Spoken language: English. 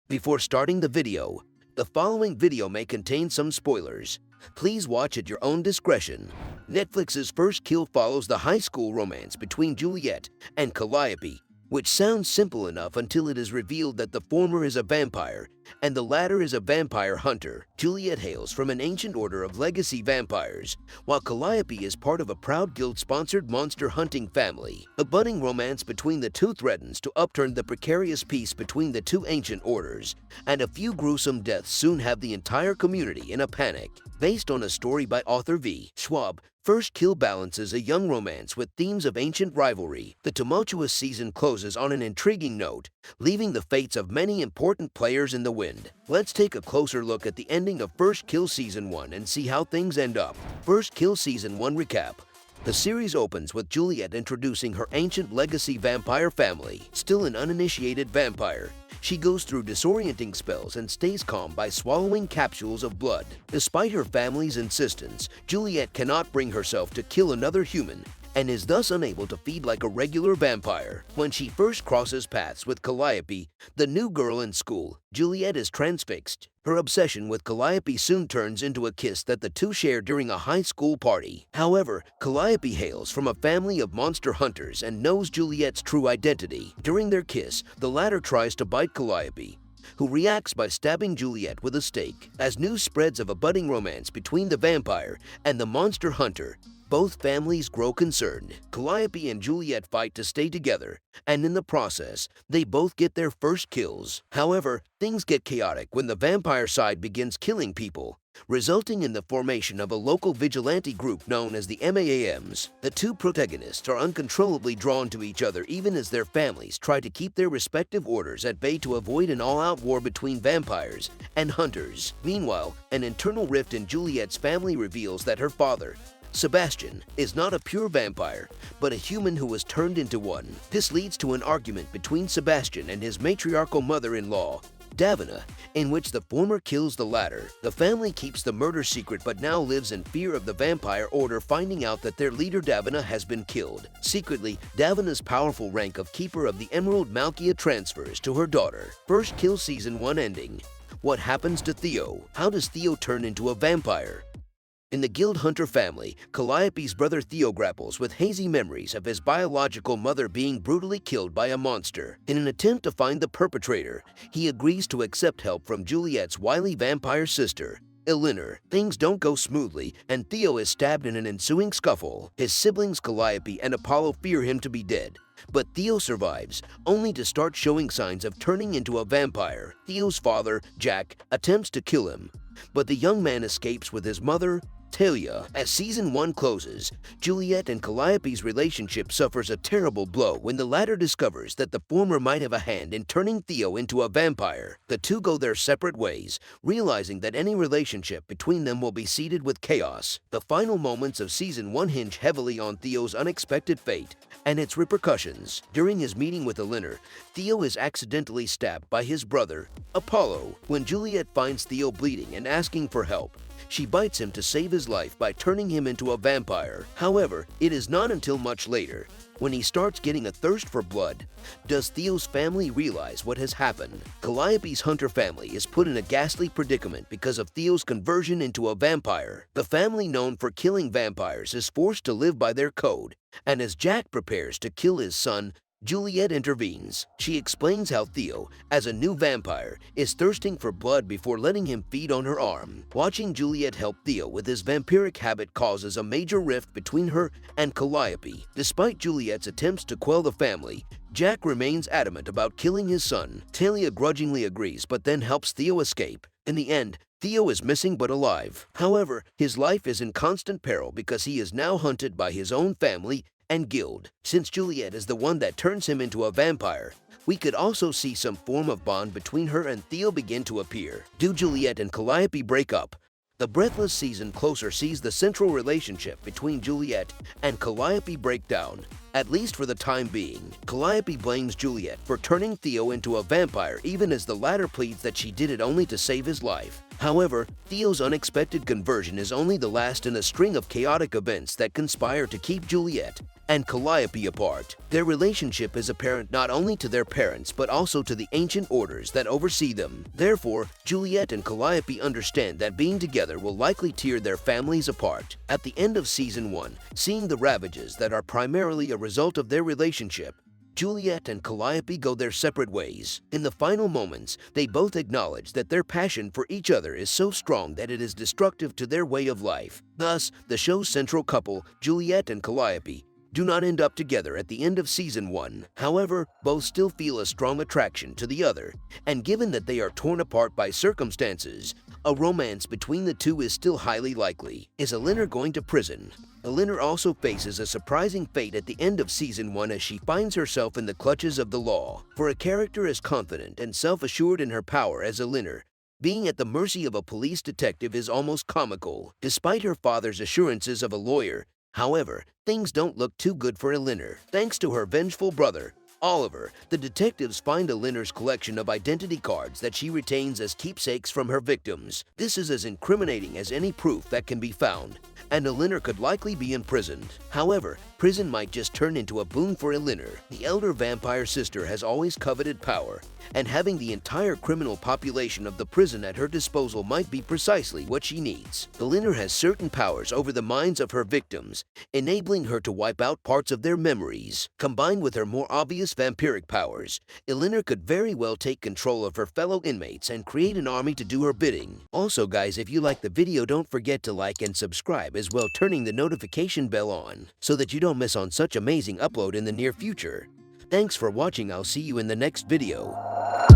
Before starting the video, the following video may contain some spoilers. Please watch at your own discretion. Netflix's FirstKill follows the high school romance between Juliette and Calliope, which sounds simple enough until it is revealed that the former is a vampire and the latter is a vampire hunter. Juliette hails from an ancient order of legacy vampires, while Calliope is part of a proud guild-sponsored monster hunting family. A budding romance between the two threatens to upturn the precarious peace between the two ancient orders, and a few gruesome deaths soon have the entire community in a panic. Based on a story by author Schwab, FirstKill balances a young romance with themes of ancient rivalry. The tumultuous season closes on an intriguing note, leaving the fates of many important players in the wind. Let's take a closer look at the ending of FirstKill Season 1 and see how things end up. FirstKill Season 1 recap. The series opens with Juliette introducing her ancient legacy vampire family. Still an uninitiated vampire, she goes through disorienting spells and stays calm by swallowing capsules of blood. Despite her family's insistence, Juliette cannot bring herself to kill another human and is thus unable to feed like a regular vampire. When she first crosses paths with Calliope, the new girl in school, Juliette is transfixed. Her obsession with Calliope soon turns into a kiss that the two share during a high school party. However, Calliope hails from a family of monster hunters and knows Juliette's true identity. During their kiss, the latter tries to bite Calliope, who reacts by stabbing Juliette with a stake. As news spreads of a budding romance between the vampire and the monster hunter, both families grow concerned. Calliope and Juliette fight to stay together, and in the process, they both get their first kills. However, things get chaotic when the vampire side begins killing people, resulting in the formation of a local vigilante group known as the MAAMs. The two protagonists are uncontrollably drawn to each other even as their families try to keep their respective orders at bay to avoid an all-out war between vampires and hunters. Meanwhile, an internal rift in Juliette's family reveals that her father, Sebastian, is not a pure vampire, but a human who was turned into one. This leads to an argument between Sebastian and his matriarchal mother-in-law, Davina, in which the former kills the latter. The family keeps the murder secret but now lives in fear of the vampire order finding out that their leader Davina has been killed. Secretly, Davina's powerful rank of Keeper of the Emerald Malkia transfers to her daughter. FirstKill Season 1 ending. What happens to Theo? How does Theo turn into a vampire? In the Guild Hunter family, Calliope's brother Theo grapples with hazy memories of his biological mother being brutally killed by a monster. In an attempt to find the perpetrator, he agrees to accept help from Juliette's wily vampire sister, Elinor. Things don't go smoothly, and Theo is stabbed in an ensuing scuffle. His siblings Calliope and Apollo fear him to be dead, but Theo survives, only to start showing signs of turning into a vampire. Theo's father, Jack, attempts to kill him, but the young man escapes with his mother, Theo. As Season 1 closes, Juliette and Calliope's relationship suffers a terrible blow when the latter discovers that the former might have a hand in turning Theo into a vampire. The two go their separate ways, realizing that any relationship between them will be seeded with chaos. The final moments of Season 1 hinge heavily on Theo's unexpected fate and its repercussions. During his meeting with Elinor, Theo is accidentally stabbed by his brother, Apollo. When Juliette finds Theo bleeding and asking for help, she bites him to save his life by turning him into a vampire. However, it is not until much later, when he starts getting a thirst for blood, does Theo's family realize what has happened. Calliope's hunter family is put in a ghastly predicament because of Theo's conversion into a vampire. The family known for killing vampires is forced to live by their code, and as Jack prepares to kill his son, Juliette intervenes. She explains how Theo, as a new vampire, is thirsting for blood before letting him feed on her arm. Watching Juliette help Theo with his vampiric habit causes a major rift between her and Calliope. Despite Juliette's attempts to quell the family, Jack remains adamant about killing his son. Talia grudgingly agrees but then helps Theo escape. In the end, Theo is missing but alive. However, his life is in constant peril because he is now hunted by his own family and guild. Since Juliette is the one that turns him into a vampire, we could also see some form of bond between her and Theo begin to appear. Do Juliette and Calliope break up? The breathless season closer sees the central relationship between Juliette and Calliope break down. At least for the time being, Calliope blames Juliette for turning Theo into a vampire even as the latter pleads that she did it only to save his life. However, Theo's unexpected conversion is only the last in a string of chaotic events that conspire to keep Juliette and Calliope apart. Their relationship is apparent not only to their parents but also to the ancient orders that oversee them. Therefore, Juliette and Calliope understand that being together will likely tear their families apart. At the end of Season 1, seeing the ravages that are primarily a result of their relationship, Juliette and Calliope go their separate ways. In the final moments, they both acknowledge that their passion for each other is so strong that it is destructive to their way of life. Thus, the show's central couple, Juliette and Calliope, do not end up together at the end of Season 1. However, both still feel a strong attraction to the other, and given that they are torn apart by circumstances, a romance between the two is still highly likely. Is Elinor going to prison? Elinor also faces a surprising fate at the end of Season 1 as she finds herself in the clutches of the law. For a character as confident and self-assured in her power as Elinor, being at the mercy of a police detective is almost comical. Despite her father's assurances of a lawyer, however, things don't look too good for Elinor. Thanks to her vengeful brother, Oliver, the detectives find Elinor's collection of identity cards that she retains as keepsakes from her victims. This is as incriminating as any proof that can be found, and Elinor could likely be imprisoned. However, prison might just turn into a boon for Elinor. The elder vampire sister has always coveted power, and having the entire criminal population of the prison at her disposal might be precisely what she needs. Elinor has certain powers over the minds of her victims, enabling her to wipe out parts of their memories. Combined with her more obvious vampiric powers, Elinor could very well take control of her fellow inmates and create an army to do her bidding. Also guys, if you like the video, don't forget to like and subscribe, as well turning the notification bell on so that you don't miss on such amazing upload in the near future. Thanks for watching. I'll see you in the next video.